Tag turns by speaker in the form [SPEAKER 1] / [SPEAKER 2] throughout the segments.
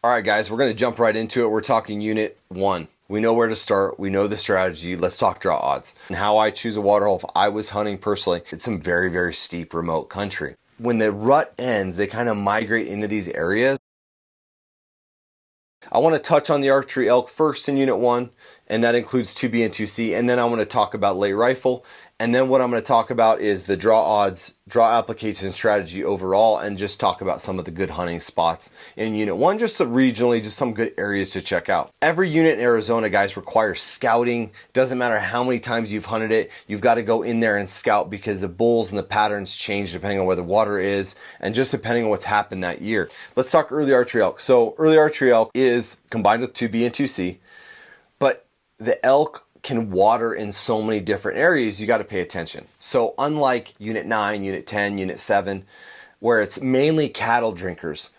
[SPEAKER 1] All right, guys, we're going to jump right into it. We're talking Unit 1. We know where to start. We know the strategy. Let's talk draw odds. And how I choose a waterhole if I was hunting personally. It's some very, very steep remote country. When the rut ends, they kind of migrate into these areas. I want to touch on the archery elk first in Unit 1, and that includes 2B and 2C. And then I want to talk about late rifle. And then what I'm going to talk about is the draw odds, draw application strategy overall, and just talk about some of the good hunting spots in Unit 1, just regionally, just some good areas to check out. Every unit in Arizona, guys, requires scouting. Doesn't matter how many times you've hunted it, you've got to go in there and scout because the bulls and the patterns change depending on where the water is and just depending on what's happened that year. Let's talk early archery elk. So early archery elk is combined with 2B and 2C, but the elk can water in so many different areas, you got to pay attention. So unlike Unit 9, Unit 10, Unit 7, where it's mainly cattle drinkers,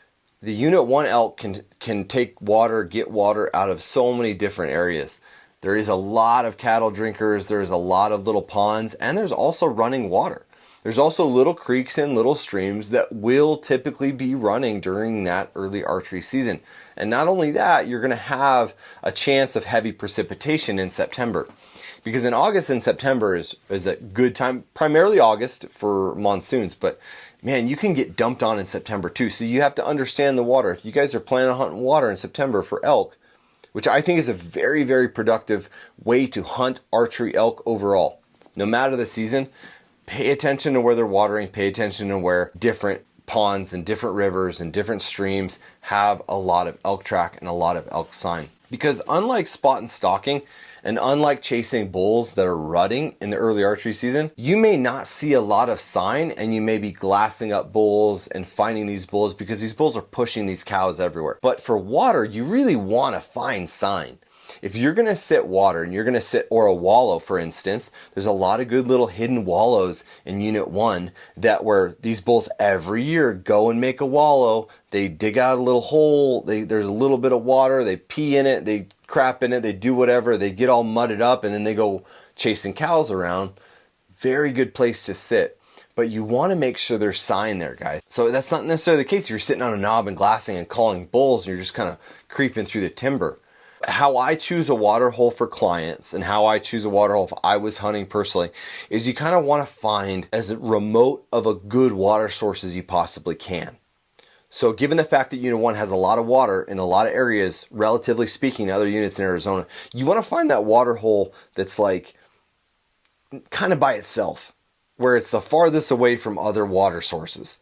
[SPEAKER 1] the Unit 1 elk can take water, get water out of so many different areas. There is a lot of cattle drinkers, there's a lot of little ponds, and there's also running water. There's also little creeks and little streams that will typically be running during that early archery season. And not only that, you're going to have a chance of heavy precipitation in September. Because in August and September is a good time, primarily August for monsoons, but man, you can get dumped on in September too. So you have to understand the water. If you guys are planning on hunting water in September for elk, which I think is a very, very productive way to hunt archery elk overall, no matter the season, pay attention to where they're watering, pay attention to where different ponds and different rivers and different streams have a lot of elk track and a lot of elk sign. Because unlike spot and stalking, and unlike chasing bulls that are rutting in the early archery season, you may not see a lot of sign and you may be glassing up bulls and finding these bulls because these bulls are pushing these cows everywhere. But for water, you really want to find sign. If you're going to sit water and you're going to sit, or a wallow for instance, there's a lot of good little hidden wallows in Unit 1 that where these bulls every year go and make a wallow, they dig out a little hole, there's a little bit of water, they pee in it, they crap in it, they do whatever, they get all mudded up and then they go chasing cows around. Very good place to sit. But you want to make sure there's sign there, guys. So that's not necessarily the case if you're sitting on a knob and glassing and calling bulls and you're just kind of creeping through the timber. How I choose a water hole for clients and how I choose a water hole if I was hunting personally is you kind of want to find as remote of a good water source as you possibly can. So given the fact that Unit 1 has a lot of water in a lot of areas, relatively speaking to other units in Arizona, you want to find that water hole that's like kind of by itself, where it's the farthest away from other water sources.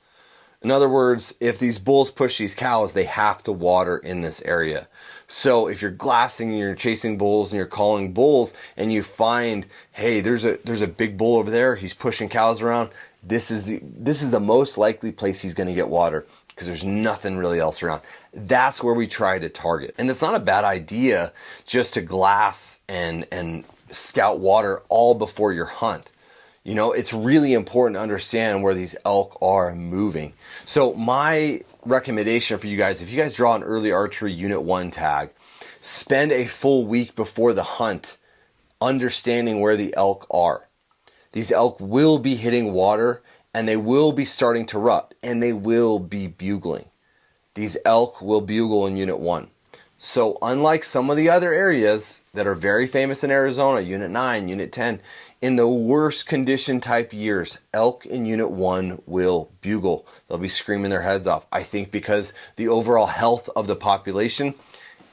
[SPEAKER 1] In other words, if these bulls push these cows, they have to water in this area. So if you're glassing and you're chasing bulls and you're calling bulls and you find, hey, there's a big bull over there, he's pushing cows around, this is the most likely place he's going to get water because there's nothing really else around. That's where we try to target. And it's not a bad idea just to glass and scout water all before your hunt. You know, it's really important to understand where these elk are moving. So my recommendation for you guys, if you guys draw an early archery Unit 1 tag, spend a full week before the hunt understanding where the elk are. These elk will be hitting water and they will be starting to rut and they will be bugling. These elk will bugle in Unit 1. So unlike some of the other areas that are very famous in Arizona, Unit 9, Unit 10, in the worst condition type years, elk in Unit 1 will bugle. They'll be screaming their heads off. I think because the overall health of the population,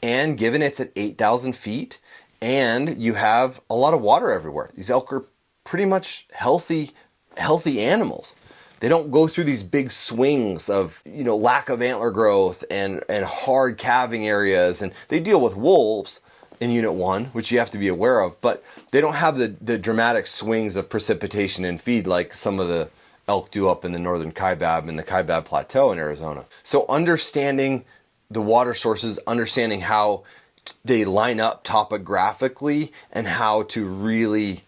[SPEAKER 1] and given it's at 8,000 feet, and you have a lot of water everywhere. These elk are pretty much healthy animals. They don't go through these big swings of, lack of antler growth and hard calving areas. And they deal with wolves in Unit 1, which you have to be aware of, but they don't have the dramatic swings of precipitation and feed like some of the elk do up in the northern Kaibab and the Kaibab Plateau in Arizona. So understanding the water sources, understanding how they line up topographically and how to really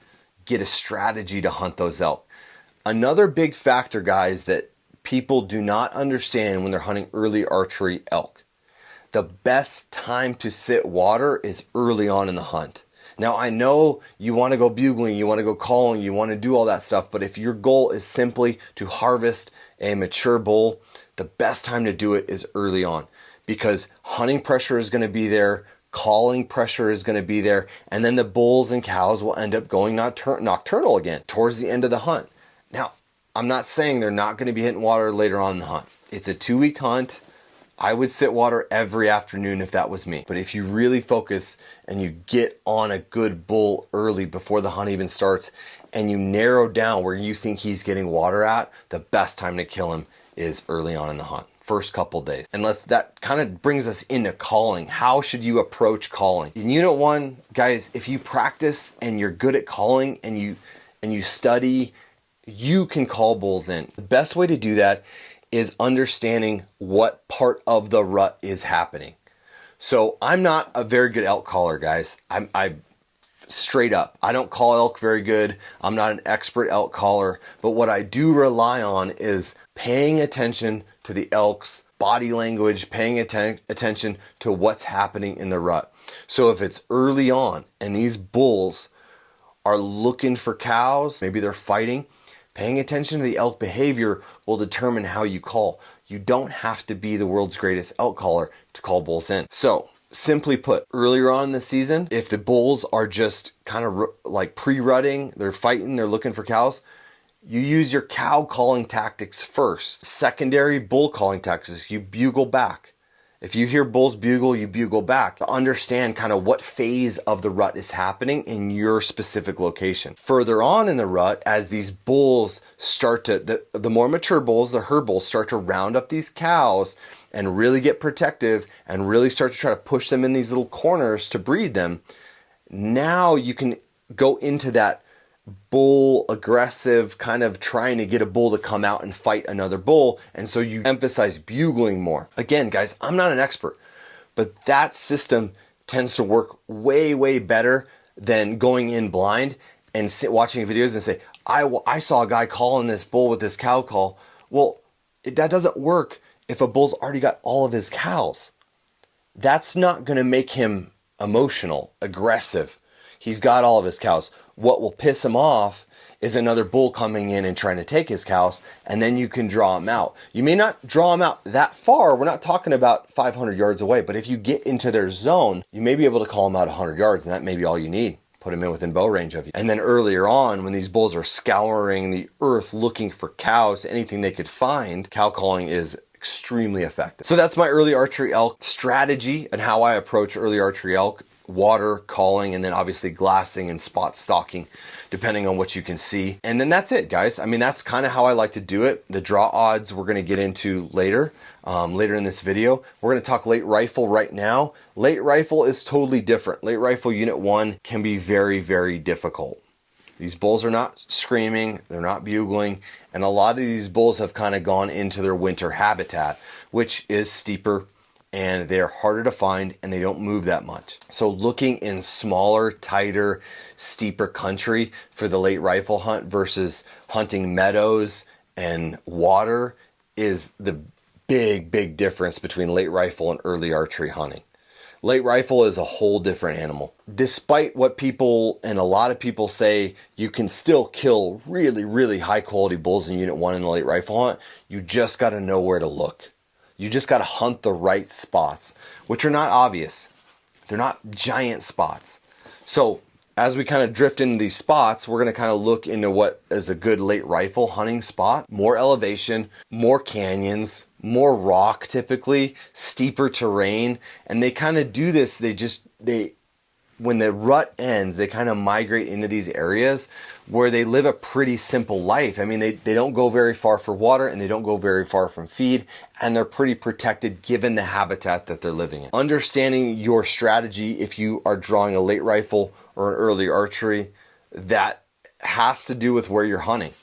[SPEAKER 1] get a strategy to hunt those elk. Another big factor, guys, that people do not understand when they're hunting early archery elk. The best time to sit water is early on in the hunt. Now, I know you want to go bugling, you want to go calling, you want to do all that stuff, but if your goal is simply to harvest a mature bull, the best time to do it is early on. because hunting pressure is going to be there, calling pressure is going to be there, and then the bulls and cows will end up going nocturnal again towards the end of the hunt. Now, I'm not saying they're not going to be hitting water later on in the hunt. It's a 2-week hunt. I would sit water every afternoon if that was me. But if you really focus and you get on a good bull early before the hunt even starts, and you narrow down where you think he's getting water at, the best time to kill him is early on in the hunt, first couple days. And that kind of brings us into calling. How should you approach calling? In Unit 1, guys, if you practice and you're good at calling and you study, you can call bulls in. The best way to do that is understanding what part of the rut is happening. So I'm not a very good elk caller, guys. I straight up, I don't call elk very good. I'm not an expert elk caller, but what I do rely on is paying attention to the elk's body language, paying attention to what's happening in the rut. So if it's early on and these bulls are looking for cows, maybe they're fighting, paying attention to the elk behavior will determine how you call. You don't have to be the world's greatest elk caller to call bulls in. So, simply put, earlier on in the season, if the bulls are just kind of like pre-rutting, they're fighting, they're looking for cows, you use your cow calling tactics first. Secondary bull calling tactics, you bugle back. If you hear bulls bugle, you bugle back to understand kind of what phase of the rut is happening in your specific location. Further on in the rut, as these bulls start to, the more mature bulls, the herd bulls, start to round up these cows and really get protective and really start to try to push them in these little corners to breed them, now you can go into that bull aggressive kind of trying to get a bull to come out and fight another bull, and so you emphasize bugling more. Again, guys, I'm not an expert, but that system tends to work way better than going in blind and watching videos and say, I saw a guy calling this bull with this cow call. Well, that doesn't work if a bull's already got all of his cows. That's not going to make him emotional, aggressive. He's got all of his cows. What will piss him off is another bull coming in and trying to take his cows, and then you can draw him out. You may not draw him out that far. We're not talking about 500 yards away, but if you get into their zone, you may be able to call him out 100 yards, and that may be all you need. Put him in within bow range of you. And then earlier on, when these bulls are scouring the earth looking for cows, anything they could find, cow calling is extremely effective. So that's my early archery elk strategy and how I approach early archery elk. Water, calling, and then obviously glassing and spot stalking, depending on what you can see. And then that's it, guys. I mean, that's kind of how I like to do it. The draw odds we're going to get into later in this video. We're going to talk late rifle right now. Late rifle is totally different. Late rifle Unit 1 can be very difficult. These bulls are not screaming, they're not bugling, and a lot of these bulls have kind of gone into their winter habitat, which is steeper, and they're harder to find and they don't move that much. So looking in smaller, tighter, steeper country for the late rifle hunt versus hunting meadows and water is the big difference between late rifle and early archery hunting. Late rifle is a whole different animal. Despite what people and a lot of people say, you can still kill really high quality bulls in Unit 1 in the late rifle hunt. You just got to know where to look. You just got to hunt the right spots, which are not obvious. They're not giant spots. So as we kind of drift into these spots, we're going to kind of look into what is a good late rifle hunting spot. More elevation, more canyons, more rock typically, steeper terrain. And they kind of do this, when the rut ends, they kind of migrate into these areas where they live a pretty simple life. I mean, they don't go very far for water and they don't go very far from feed, and they're pretty protected given the habitat that they're living in. Understanding your strategy if you are drawing a late rifle or an early archery, that has to do with where you're hunting.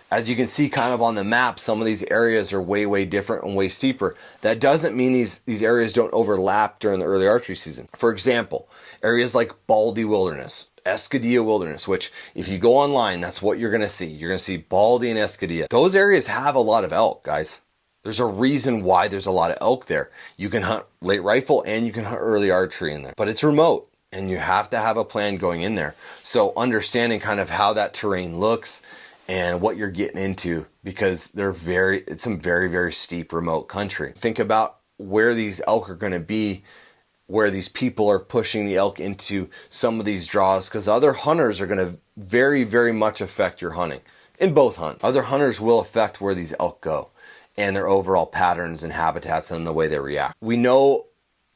[SPEAKER 1] As you can see kind of on the map, some of these areas are way different and way steeper. That doesn't mean these areas don't overlap during the early archery season. For example, areas like Baldy Wilderness, Escadilla Wilderness, which if you go online, that's what you're going to see. You're going to see Baldy and Escadilla. Those areas have a lot of elk, guys. There's a reason why there's a lot of elk there. You can hunt late rifle and you can hunt early archery in there, but it's remote and you have to have a plan going in there. So understanding kind of how that terrain looks and what you're getting into, because it's some very steep remote country. Think about where these elk are going to be, where these people are pushing the elk into some of these draws, because other hunters are going to very, very much affect your hunting in both hunts. Other hunters will affect where these elk go and their overall patterns and habitats and the way they react. We know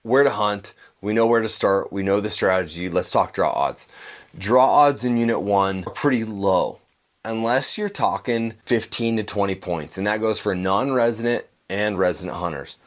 [SPEAKER 1] where to hunt. We know where to start. We know the strategy. Let's talk draw odds. Draw odds in Unit 1 are pretty low, unless you're talking 15 to 20 points, and that goes for non-resident and resident hunters.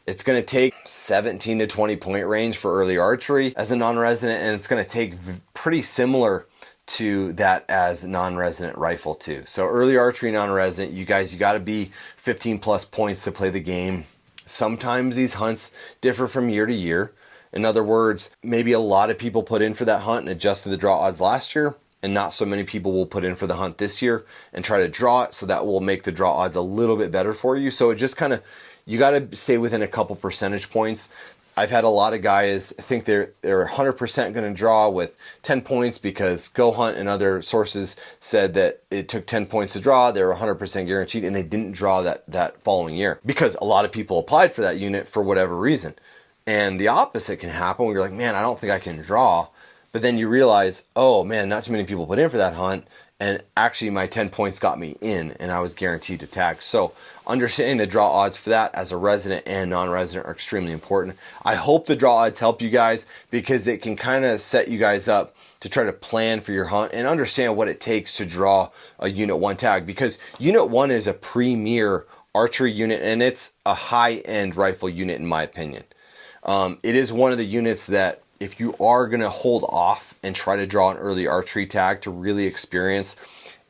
[SPEAKER 1] It's going to take 17 to 20 point range for early archery as a non-resident, and it's going to take pretty similar to that as non-resident rifle too. So early archery, non-resident, you got to be 15 plus points to play the game. Sometimes these hunts differ from year to year. In other words, maybe a lot of people put in for that hunt and adjusted the draw odds last year, and not so many people will put in for the hunt this year and try to draw it, so that will make the draw odds a little bit better for you. So it just kind of, you got to stay within a couple percentage points. I've had a lot of guys think they're 100% going to draw with 10 points because Go Hunt and other sources said that it took 10 points to draw. They were 100% guaranteed, and they didn't draw that following year because a lot of people applied for that unit for whatever reason. And the opposite can happen where you're like, man, I don't think I can draw. But then you realize, oh man, not too many people put in for that hunt, and actually my 10 points got me in, and I was guaranteed to tag. So understanding the draw odds for that as a resident and non-resident are extremely important. I hope the draw odds help you guys, because it can kind of set you guys up to try to plan for your hunt and understand what it takes to draw a Unit 1 tag, because Unit 1 is a premier archery unit, and it's a high-end rifle unit in my opinion. It is one of the units that, if you are going to hold off and try to draw an early archery tag to really experience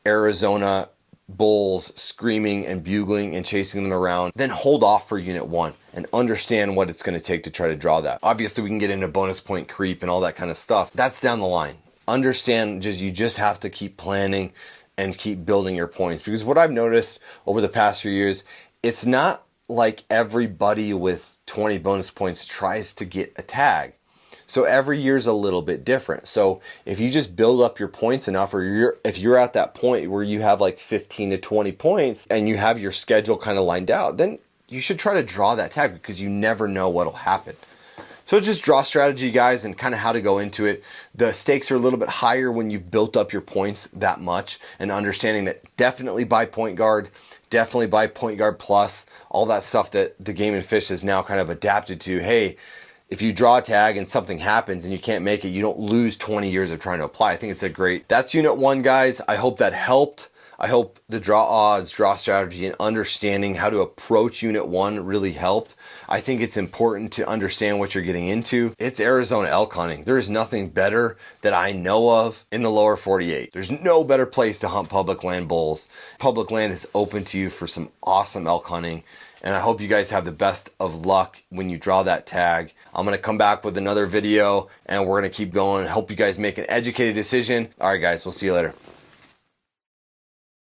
[SPEAKER 1] Arizona bulls screaming and bugling and chasing them around, then hold off for Unit 1 and understand what it's going to take to try to draw that. Obviously, we can get into bonus point creep and all that kind of stuff. That's down the line. Understand, you just have to keep planning and keep building your points, because what I've noticed over the past few years, it's not like everybody with 20 bonus points tries to get a tag. So every year's a little bit different. So if you just build up your points enough, or if you're at that point where you have like 15 to 20 points and you have your schedule kind of lined out, then you should try to draw that tag, because you never know what'll happen. So just draw strategy, guys, and kind of how to go into it. The stakes are a little bit higher when you've built up your points that much, and understanding that definitely buy point guard, definitely buy point guard plus, all that stuff that the Game and Fish has now kind of adapted to. Hey, if you draw a tag and something happens and you can't make it, you don't lose 20 years of trying to apply. I think it's a great, that's Unit 1, guys. I hope that helped. I hope the draw odds, draw strategy, and understanding how to approach Unit 1 really helped. I think it's important to understand what you're getting into. It's Arizona elk hunting. There is nothing better that I know of in the lower 48. There's no better place to hunt public land bulls. Public land is open to you for some awesome elk hunting. And I hope you guys have the best of luck when you draw that tag. I'm going to come back with another video, and we're going to keep going. Hope you guys make an educated decision. All right, guys, we'll see you later.